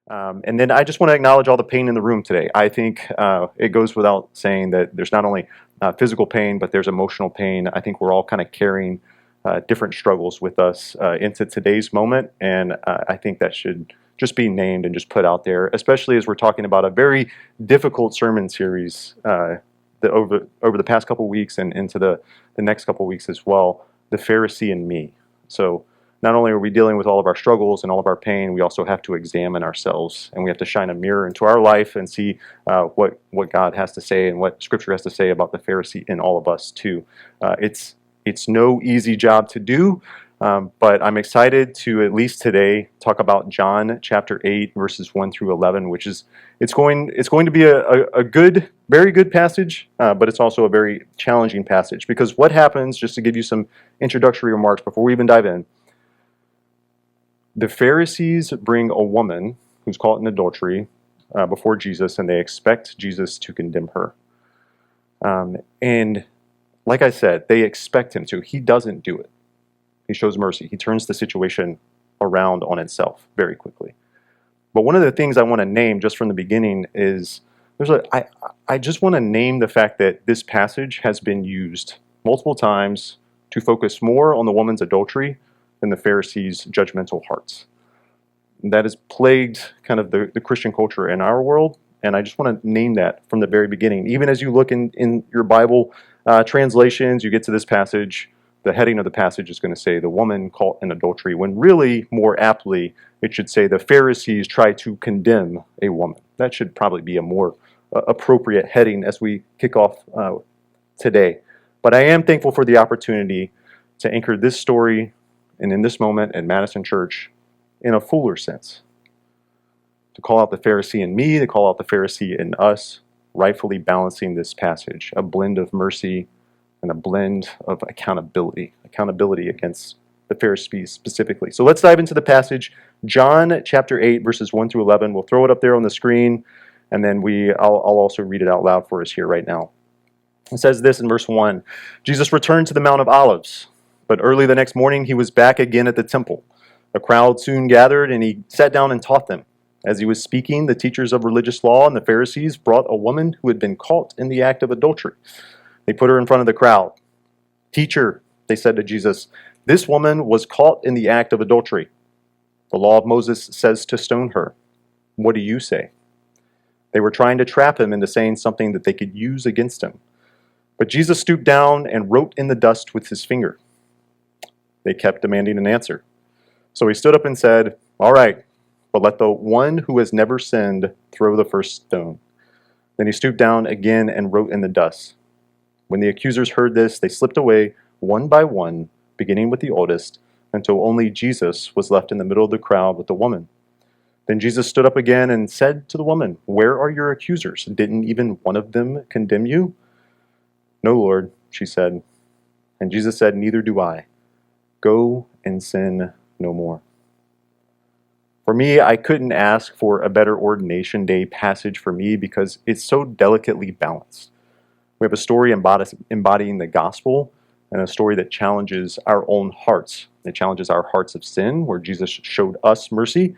And then I just want to acknowledge all the pain in the room today. I think it goes without saying that there's not only physical pain, but there's emotional pain. I think we're all kind of carrying different struggles with us into today's moment, and I think that should just be named and just put out there, especially as we're talking about a very difficult sermon series over the past couple of weeks and into the next couple of weeks as well, the Pharisee and me. So not only are we dealing with all of our struggles and all of our pain, we also have to examine ourselves, and we have to shine a mirror into our life and see what God has to say and what Scripture has to say about the Pharisee in all of us too. It's no easy job to do, but I'm excited to at least today talk about John chapter 8 verses 1 through 11, which is it's going to be a good, very good passage, but it's also a very challenging passage, because what happens, just to give you some introductory remarks before we even dive in. The Pharisees bring a woman who's caught in adultery before Jesus, and they expect Jesus to condemn her. And like I said, they expect him to. He doesn't do it. He shows mercy. He turns the situation around on itself very quickly. But one of the things I want to name just from the beginning is I just want to name the fact that this passage has been used multiple times to focus more on the woman's adultery than the Pharisees' judgmental hearts. That has plagued kind of the Christian culture in our world, and I just want to name that from the very beginning. Even as you look in your Bible translations, you get to this passage, the heading of the passage is going to say the woman caught in adultery, when really, more aptly, it should say the Pharisees try to condemn a woman. That should probably be a more appropriate heading as we kick off today. But I am thankful for the opportunity to anchor this story and in this moment at Madison Church in a fuller sense. To call out the Pharisee in me, to call out the Pharisee in us, rightfully balancing this passage, a blend of mercy and a blend of accountability against the Pharisees specifically. So let's dive into the passage, John chapter 8, verses 1 through 11. We'll throw it up there on the screen, and then I'll also read it out loud for us here right now. It says this in verse 1, Jesus returned to the Mount of Olives, but early the next morning he was back again at the temple. A crowd soon gathered, and he sat down and taught them. As he was speaking, the teachers of religious law and the Pharisees brought a woman who had been caught in the act of adultery. They put her in front of the crowd. "Teacher," they said to Jesus, "this woman was caught in the act of adultery. The law of Moses says to stone her. What do you say?" They were trying to trap him into saying something that they could use against him. But Jesus stooped down and wrote in the dust with his finger. They kept demanding an answer. So he stood up and said, "All right, but let the one who has never sinned throw the first stone." Then he stooped down again and wrote in the dust. When the accusers heard this, they slipped away one by one, beginning with the oldest, until only Jesus was left in the middle of the crowd with the woman. Then Jesus stood up again and said to the woman, "Where are your accusers? Didn't even one of them condemn you?" "No, Lord," she said. And Jesus said, "Neither do I. Go and sin no more." For me, I couldn't ask for a better ordination day passage for me because it's so delicately balanced. We have a story embodying the gospel and a story that challenges our own hearts. It challenges our hearts of sin, where Jesus showed us mercy.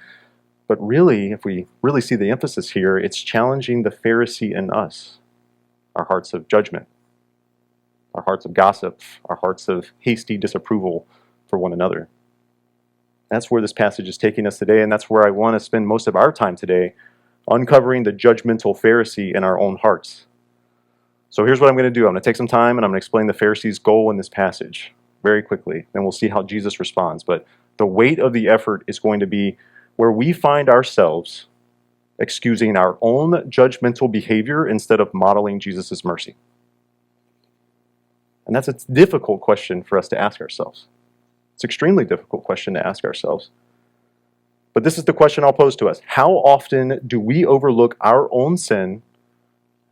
But really, if we really see the emphasis here, it's challenging the Pharisee in us, our hearts of judgment, our hearts of gossip, our hearts of hasty disapproval for one another. That's where this passage is taking us today, and that's where I want to spend most of our time today, uncovering the judgmental Pharisee in our own hearts. So here's what I'm going to do. I'm going to take some time and I'm going to explain the Pharisee's goal in this passage very quickly. Then we'll see how Jesus responds. But the weight of the effort is going to be where we find ourselves excusing our own judgmental behavior instead of modeling Jesus' mercy. And that's a difficult question for us to ask ourselves. It's an extremely difficult question to ask ourselves. But this is the question I'll pose to us. How often do we overlook our own sin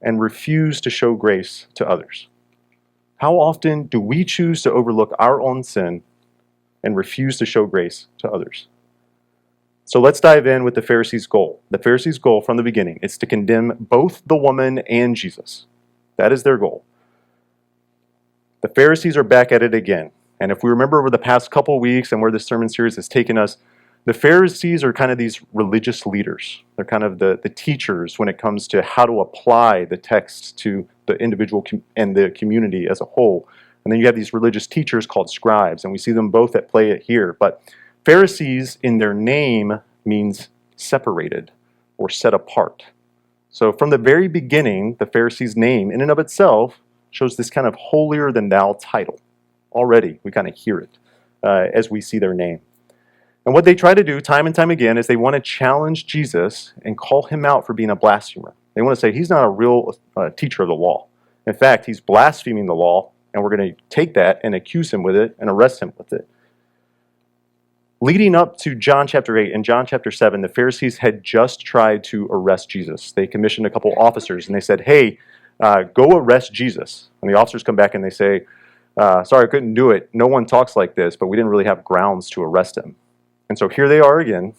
and refuse to show grace to others? How often do we choose to overlook our own sin and refuse to show grace to others? So let's dive in with the Pharisees' goal. The Pharisees' goal from the beginning is to condemn both the woman and Jesus. That is their goal. The Pharisees are back at it again. And if we remember over the past couple weeks and where this sermon series has taken us, The Pharisees are kind of these religious leaders. They're kind of the teachers when it comes to how to apply the text to the individual and the community as a whole. And then you have these religious teachers called scribes, and we see them both at play here. But Pharisees in their name means separated or set apart. So from the very beginning, the Pharisees' name in and of itself shows this kind of holier than thou title. Already, we kind of hear it as we see their name. And what they try to do time and time again is they want to challenge Jesus and call him out for being a blasphemer. They want to say he's not a real teacher of the law. In fact, he's blaspheming the law, and we're going to take that and accuse him with it and arrest him with it. Leading up to John chapter 8 and John chapter 7, the Pharisees had just tried to arrest Jesus. They commissioned a couple officers, and they said, hey, go arrest Jesus. And the officers come back and they say, sorry, I couldn't do it. No one talks like this, but we didn't really have grounds to arrest him. And so here they are again,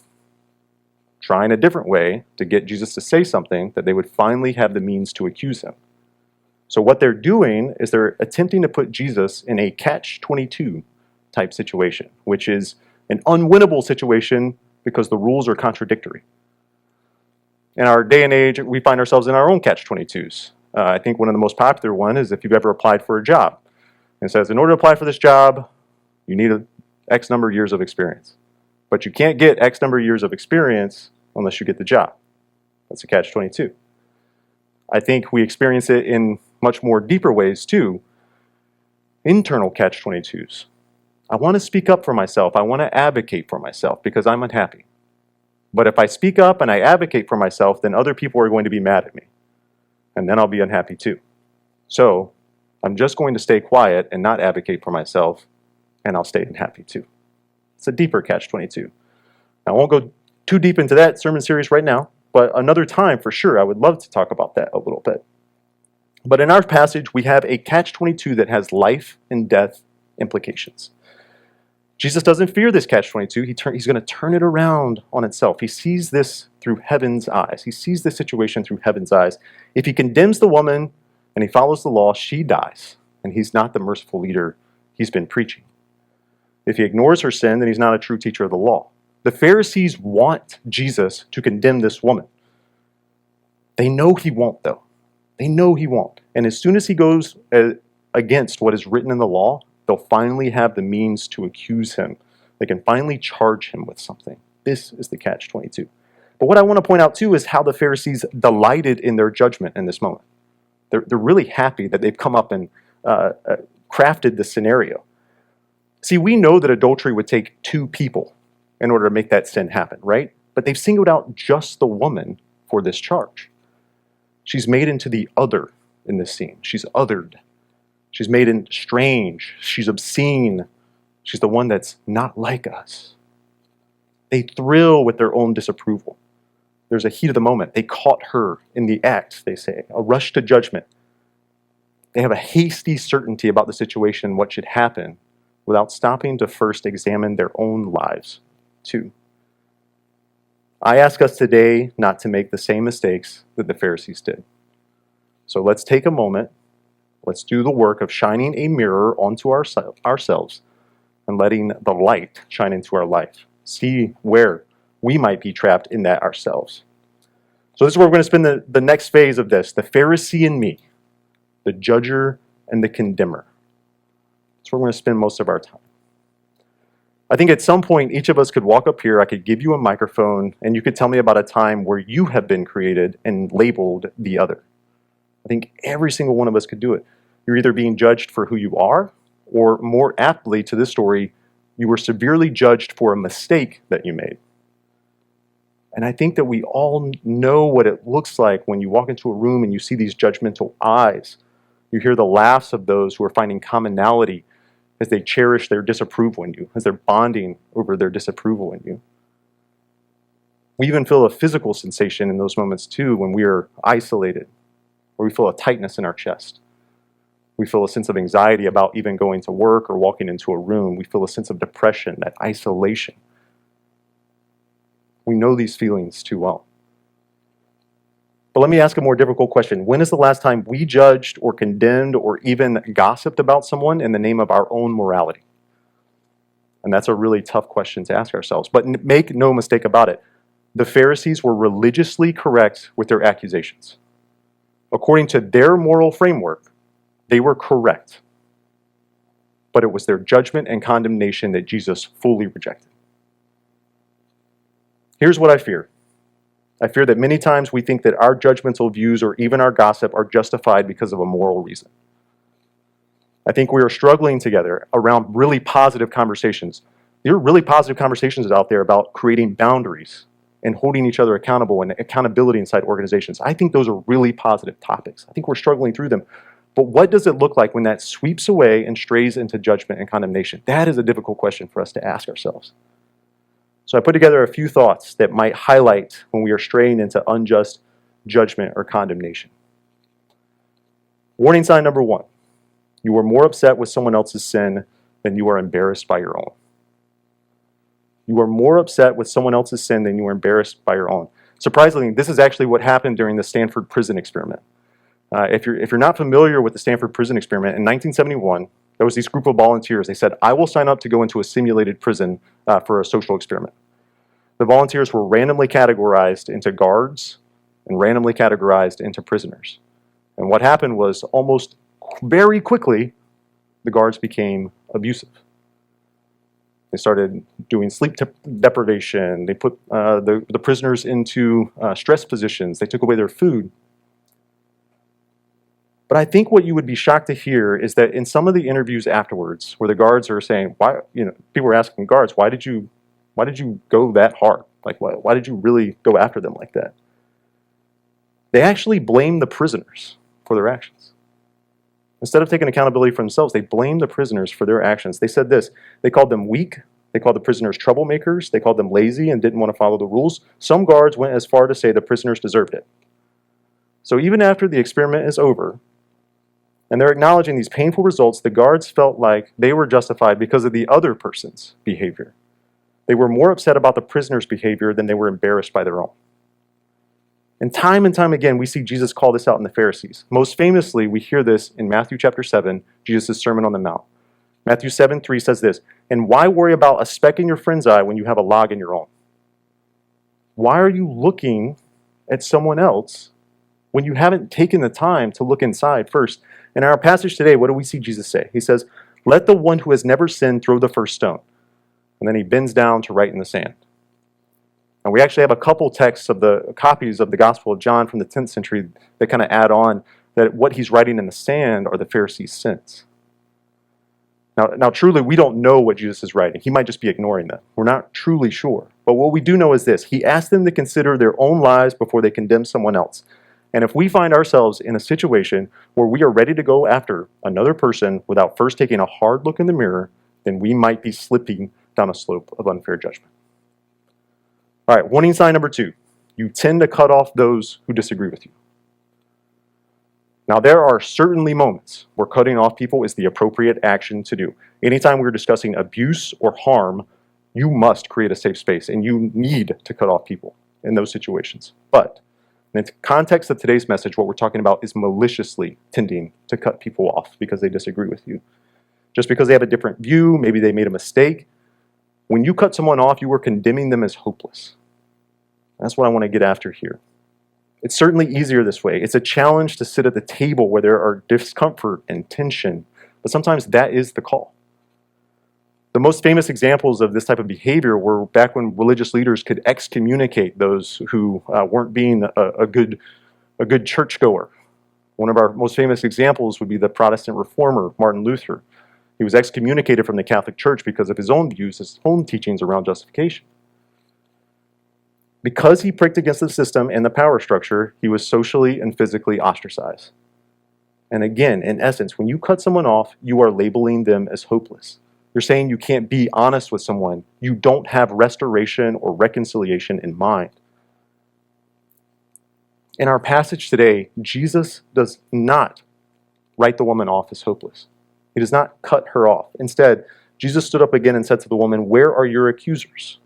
trying a different way to get Jesus to say something that they would finally have the means to accuse him. So what they're doing is they're attempting to put Jesus in a catch-22 type situation, which is an unwinnable situation because the rules are contradictory. In our day and age, we find ourselves in our own catch-22s. I think one of the most popular one is if you've ever applied for a job. It says, in order to apply for this job, you need X number of years of experience. But you can't get X number of years of experience unless you get the job. That's a catch-22. I think we experience it in much more deeper ways too. Internal catch-22s. I want to speak up for myself. I want to advocate for myself because I'm unhappy. But if I speak up and I advocate for myself, then other people are going to be mad at me. And then I'll be unhappy too. So I'm just going to stay quiet and not advocate for myself, and I'll stay unhappy too. It's a deeper catch-22. Now, I won't go too deep into that sermon series right now, but another time for sure, I would love to talk about that a little bit. But in our passage, we have a catch-22 that has life and death implications. Jesus doesn't fear this catch-22. He's going to turn it around on itself. He sees this through heaven's eyes. He sees this situation through heaven's eyes. If he condemns the woman and he follows the law, she dies. And he's not the merciful leader he's been preaching. If he ignores her sin, then he's not a true teacher of the law. The Pharisees want Jesus to condemn this woman. They know he won't, though. They know he won't. And as soon as he goes against what is written in the law, they'll finally have the means to accuse him. They can finally charge him with something. This is the catch-22. But what I want to point out, too, is how the Pharisees delighted in their judgment in this moment. They're really happy that they've come up and crafted this scenario. See, we know that adultery would take two people in order to make that sin happen, right? But they've singled out just the woman for this charge. She's made into the other in this scene. She's othered. She's made in strange. She's obscene. She's the one that's not like us. They thrill with their own disapproval. There's a heat of the moment. They caught her in the act, they say, a rush to judgment. They have a hasty certainty about the situation, what should happen, without stopping to first examine their own lives, too. I ask us today not to make the same mistakes that the Pharisees did. So let's take a moment. Let's do the work of shining a mirror onto ourselves and letting the light shine into our life. See where we might be trapped in that ourselves. So this is where we're going to spend the next phase of this, the Pharisee in me, the judger and the condemner. That's where we're going to spend most of our time. I think at some point, each of us could walk up here, I could give you a microphone, and you could tell me about a time where you have been created and labeled the other. I think every single one of us could do it. You're either being judged for who you are, or more aptly to this story, you were severely judged for a mistake that you made. And I think that we all know what it looks like when you walk into a room and you see these judgmental eyes. You hear the laughs of those who are finding commonality as they cherish their disapproval in you, as they're bonding over their disapproval in you. We even feel a physical sensation in those moments too when we are isolated, or we feel a tightness in our chest. We feel a sense of anxiety about even going to work or walking into a room. We feel a sense of depression, that isolation. We know these feelings too well. But let me ask a more difficult question. When is the last time we judged or condemned or even gossiped about someone in the name of our own morality? And that's a really tough question to ask ourselves. But make no mistake about it, the Pharisees were religiously correct with their accusations. According to their moral framework, they were correct. But it was their judgment and condemnation that Jesus fully rejected. Here's what I fear. I fear that many times we think that our judgmental views or even our gossip are justified because of a moral reason. I think we are struggling together around really positive conversations. There are really positive conversations out there about creating boundaries and holding each other accountable and accountability inside organizations. I think those are really positive topics. I think we're struggling through them. But what does it look like when that sweeps away and strays into judgment and condemnation? That is a difficult question for us to ask ourselves. So I put together a few thoughts that might highlight when we are straying into unjust judgment or condemnation. Warning sign number 1. You are more upset with someone else's sin than you are embarrassed by your own. You are more upset with someone else's sin than you are embarrassed by your own. Surprisingly, this is actually what happened during the Stanford prison experiment. If you're not familiar with the Stanford prison experiment, in 1971, there was this group of volunteers. They said, I will sign up to go into a simulated prison for a social experiment. The volunteers were randomly categorized into guards and randomly categorized into prisoners. And what happened was almost very quickly, the guards became abusive. They started doing sleep deprivation. They put the prisoners into stress positions. They took away their food. But I think what you would be shocked to hear is that in some of the interviews afterwards, where the guards are saying, "Why?" People are asking guards, "Why did you go that hard? Like, why did you really go after them like that?" They actually blame the prisoners for their actions. Instead of taking accountability for themselves, they blamed the prisoners for their actions. They said this. They called them weak. They called the prisoners troublemakers. They called them lazy and didn't want to follow the rules. Some guards went as far to say the prisoners deserved it. So even after the experiment is over, and they're acknowledging these painful results, the guards felt like they were justified because of the other person's behavior. They were more upset about the prisoner's behavior than they were embarrassed by their own. And time again, we see Jesus call this out in the Pharisees. Most famously, we hear this in Matthew chapter 7, Jesus' Sermon on the Mount. Matthew 7:3 says this, "And why worry about a speck in your friend's eye when you have a log in your own?" Why are you looking at someone else when you haven't taken the time to look inside first? In our passage today, what do we see Jesus say? He says, "Let the one who has never sinned throw the first stone." And then he bends down to write in the sand. And we actually have a couple texts of the copies of the Gospel of John from the 10th century that kind of add on that what he's writing in the sand are the Pharisees' sins. Now, truly, we don't know what Jesus is writing. He might just be ignoring them. We're not truly sure. But what we do know is this. He asked them to consider their own lives before they condemn someone else. And if we find ourselves in a situation where we are ready to go after another person without first taking a hard look in the mirror, then we might be slipping down a slope of unfair judgment. All right, warning sign number 2. You tend to cut off those who disagree with you. Now, there are certainly moments where cutting off people is the appropriate action to do. Anytime we're discussing abuse or harm, you must create a safe space, and you need to cut off people in those situations. But in the context of today's message, what we're talking about is maliciously tending to cut people off because they disagree with you. Just because they have a different view, maybe they made a mistake. When you cut someone off, you are condemning them as hopeless. That's what I want to get after here. It's certainly easier this way. It's a challenge to sit at the table where there are discomfort and tension, but sometimes that is the call. The most famous examples of this type of behavior were back when religious leaders could excommunicate those who weren't being a good churchgoer. One of our most famous examples would be the Protestant reformer, Martin Luther. He was excommunicated from the Catholic Church because of his own views, his own teachings around justification. Because he pricked against the system and the power structure, he was socially and physically ostracized. And again, in essence, when you cut someone off, you are labeling them as hopeless. You're saying you can't be honest with someone. You don't have restoration or reconciliation in mind. In our passage today, Jesus does not write the woman off as hopeless. He does not cut her off. Instead, Jesus stood up again and said to the woman, "Where are your accusers?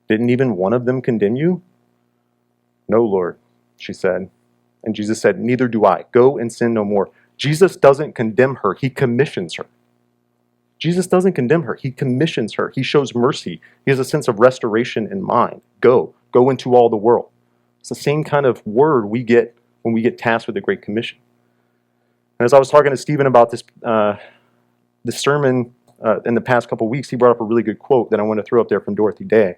Didn't even one of them condemn you?" "No, Lord," she said. And Jesus said, "Neither do I. Go and sin no more." Jesus doesn't condemn her. He commissions her. Jesus doesn't condemn her. He commissions her. He shows mercy. He has a sense of restoration in mind. Go into all the world. It's the same kind of word we get when we get tasked with the Great Commission. And as I was talking to Stephen about this sermon in the past couple weeks, he brought up a really good quote that I want to throw up there from Dorothy Day.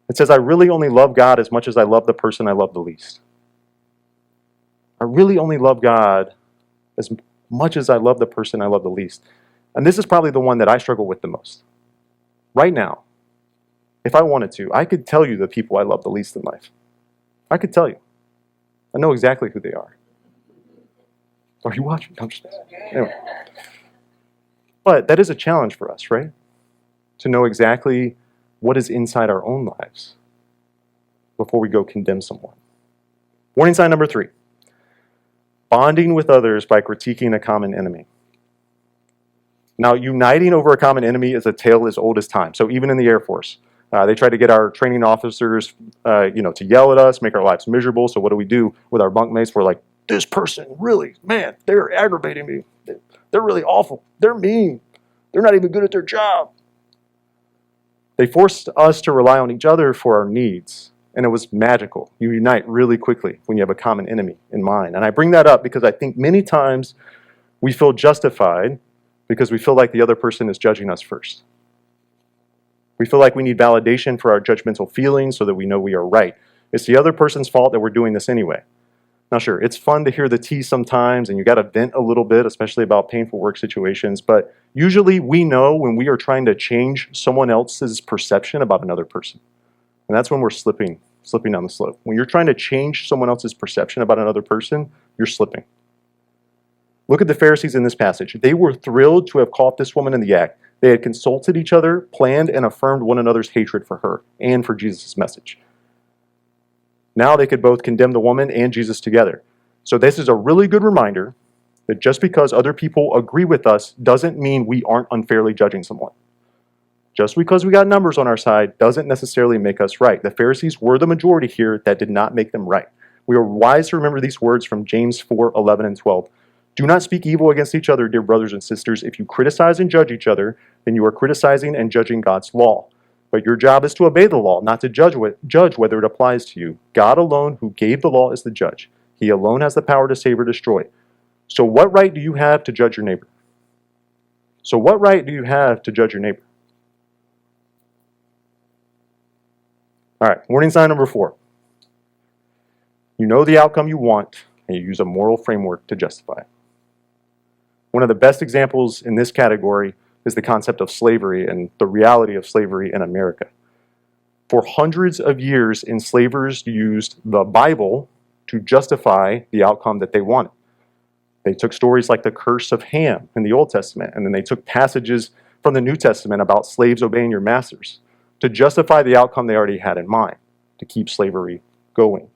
It says, "I really only love God as much as I love the person I love the least." I really only love God as much as I love the person I love the least. And this is probably the one that I struggle with the most. Right now, if I wanted to, I could tell you the people I love the least in life. I could tell you. I know exactly who they are. Are you watching? I'm just... Anyway. But that is a challenge for us, right? To know exactly what is inside our own lives before we go condemn someone. Warning sign number 3. Bonding with others by critiquing a common enemy. Now, uniting over a common enemy is a tale as old as time. So even in the Air Force, they try to get our training officers, to yell at us, make our lives miserable. So what do we do with our bunkmates? We're like, this person really, man, they're aggravating me. They're really awful. They're mean. They're not even good at their job. They forced us to rely on each other for our needs. And it was magical. You unite really quickly when you have a common enemy in mind. And I bring that up because I think many times we feel justified because we feel like the other person is judging us first. We feel like we need validation for our judgmental feelings so that we know we are right. It's the other person's fault that we're doing this anyway. Now sure, it's fun to hear the tea sometimes, and you got to vent a little bit, especially about painful work situations, but usually we know when we are trying to change someone else's perception about another person. And that's when we're slipping down the slope. When you're trying to change someone else's perception about another person, you're slipping. Look at the Pharisees in this passage. They were thrilled to have caught this woman in the act. They had consulted each other, planned and affirmed one another's hatred for her and for Jesus' message. Now they could both condemn the woman and Jesus together. So this is a really good reminder that just because other people agree with us doesn't mean we aren't unfairly judging someone. Just because we got numbers on our side doesn't necessarily make us right. The Pharisees were the majority here. That did not make them right. We are wise to remember these words from James 4:11 and 12. Do not speak evil against each other, dear brothers and sisters. If you criticize and judge each other, then you are criticizing and judging God's law. But your job is to obey the law, not to judge whether it applies to you. God alone, who gave the law, is the judge. He alone has the power to save or destroy. So what right do you have to judge your neighbor? So what right do you have to judge your neighbor? All right, warning sign number 4. You know the outcome you want, and you use a moral framework to justify it. One of the best examples in this category is the concept of slavery and the reality of slavery in America. For hundreds of years, enslavers used the Bible to justify the outcome that they wanted. They took stories like the curse of Ham in the Old Testament, and then they took passages from the New Testament about slaves obeying your masters to justify the outcome they already had in mind, to keep slavery going.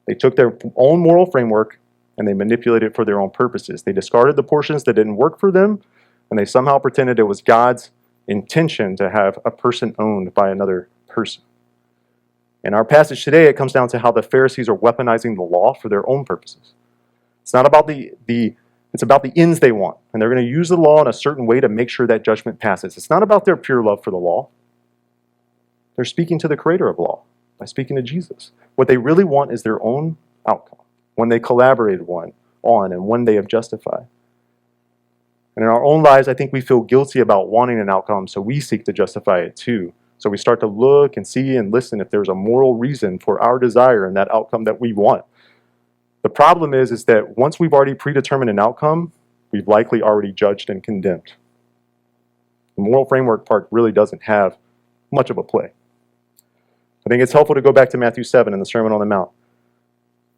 They took their own moral framework and they manipulated it for their own purposes. They discarded the portions that didn't work for them, and they somehow pretended it was God's intention to have a person owned by another person. In our passage today, it comes down to how the Pharisees are weaponizing the law for their own purposes. It's not about it's about the ends they want, and they're going to use the law in a certain way to make sure that judgment passes. It's not about their pure love for the law. They're speaking to the creator of law by speaking to Jesus. What they really want is their own outcome, one they collaborated on and one they have justified. And in our own lives, I think we feel guilty about wanting an outcome, so we seek to justify it too. So we start to look and see and listen if there's a moral reason for our desire and that outcome that we want. The problem is that once we've already predetermined an outcome, we've likely already judged and condemned. The moral framework part really doesn't have much of a play. I think it's helpful to go back to Matthew 7 in the Sermon on the Mount.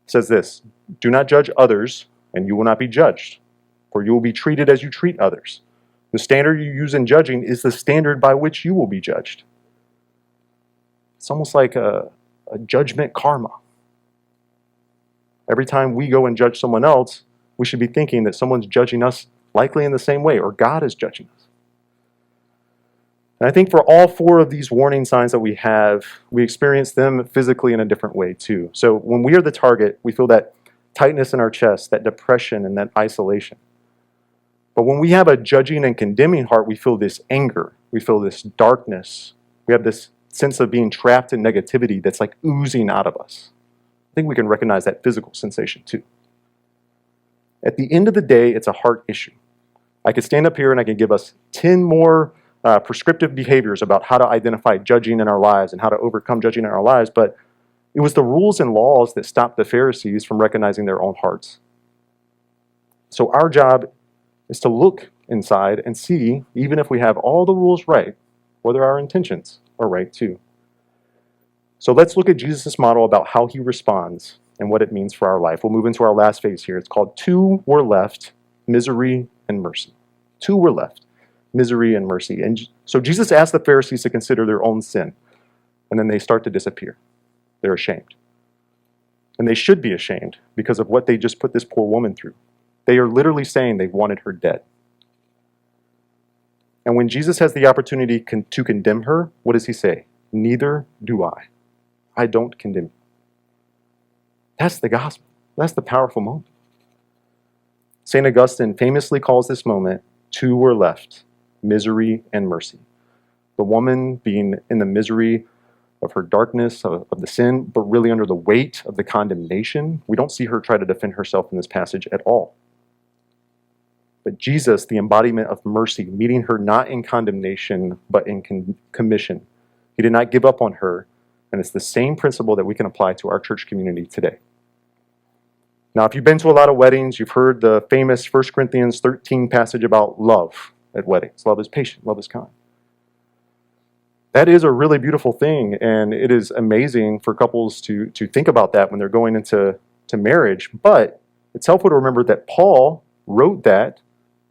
It says this, do not judge others, and you will not be judged, for you will be treated as you treat others. The standard you use in judging is the standard by which you will be judged. It's almost like a judgment karma. Every time we go and judge someone else, we should be thinking that someone's judging us likely in the same way, or God is judging us. And I think for all 4 of these warning signs that we have, we experience them physically in a different way too. So when we are the target, we feel that tightness in our chest, that depression and that isolation. But when we have a judging and condemning heart, we feel this anger. We feel this darkness. We have this sense of being trapped in negativity that's like oozing out of us. I think we can recognize that physical sensation too. At the end of the day, it's a heart issue. I could stand up here and I could give us 10 more prescriptive behaviors about how to identify judging in our lives and how to overcome judging in our lives, but it was the rules and laws that stopped the Pharisees from recognizing their own hearts. So our job is to look inside and see, even if we have all the rules right, whether our intentions are right too. So let's look at Jesus' model about how he responds and what it means for our life. We'll move into our last phase here. It's called two were left, misery and mercy. Two were left, misery and mercy. And so Jesus asked the Pharisees to consider their own sin, and then they start to disappear. They're ashamed. And they should be ashamed because of what they just put this poor woman through. They are literally saying they wanted her dead. And when Jesus has the opportunity to condemn her, what does he say? Neither do I. I don't condemn you. That's the gospel. That's the powerful moment. St. Augustine famously calls this moment, two were left, misery and mercy. The woman being in the misery of her darkness, of the sin, but really under the weight of the condemnation. We don't see her try to defend herself in this passage at all. But Jesus, the embodiment of mercy, meeting her not in condemnation, but in commission. He did not give up on her, and it's the same principle that we can apply to our church community today. Now, if you've been to a lot of weddings, you've heard the famous 1 Corinthians 13 passage about love at weddings. Love is patient, love is kind. That is a really beautiful thing, and it is amazing for couples to think about that when they're going into marriage. But it's helpful to remember that Paul wrote that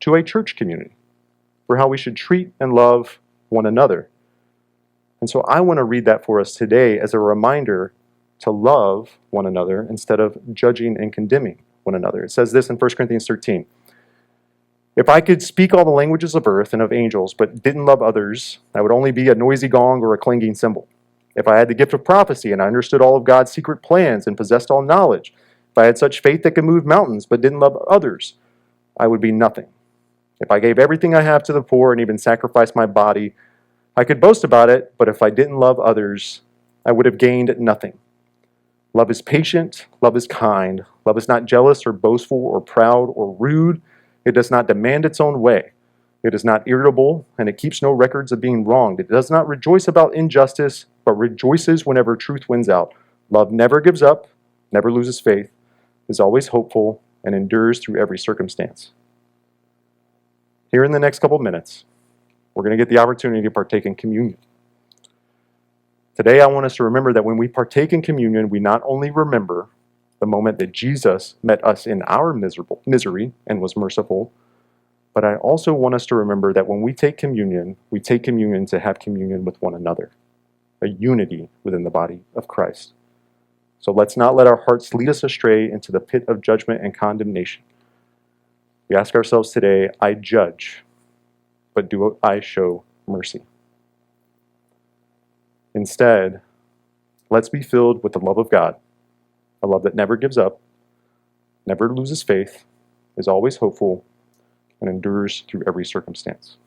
to a church community for how we should treat and love one another. And so I want to read that for us today as a reminder to love one another instead of judging and condemning one another. It says this in 1 Corinthians 13. If I could speak all the languages of earth and of angels, but didn't love others, I would only be a noisy gong or a clanging cymbal. If I had the gift of prophecy and I understood all of God's secret plans and possessed all knowledge, if I had such faith that could move mountains, but didn't love others, I would be nothing. If I gave everything I have to the poor and even sacrificed my body, I could boast about it, but if I didn't love others, I would have gained nothing. Love is patient, love is kind, love is not jealous or boastful or proud or rude. It does not demand its own way. It is not irritable, and it keeps no records of being wronged. It does not rejoice about injustice, but rejoices whenever truth wins out. Love never gives up, never loses faith, is always hopeful, and endures through every circumstance. Here in the next couple minutes, we're going to get the opportunity to partake in communion. Today, I want us to remember that when we partake in communion, we not only remember the moment that Jesus met us in our misery and was merciful, but I also want us to remember that when we take communion to have communion with one another, a unity within the body of Christ. So let's not let our hearts lead us astray into the pit of judgment and condemnation. We ask ourselves today, I judge, but do I show mercy? Instead, let's be filled with the love of God, a love that never gives up, never loses faith, is always hopeful, and endures through every circumstance.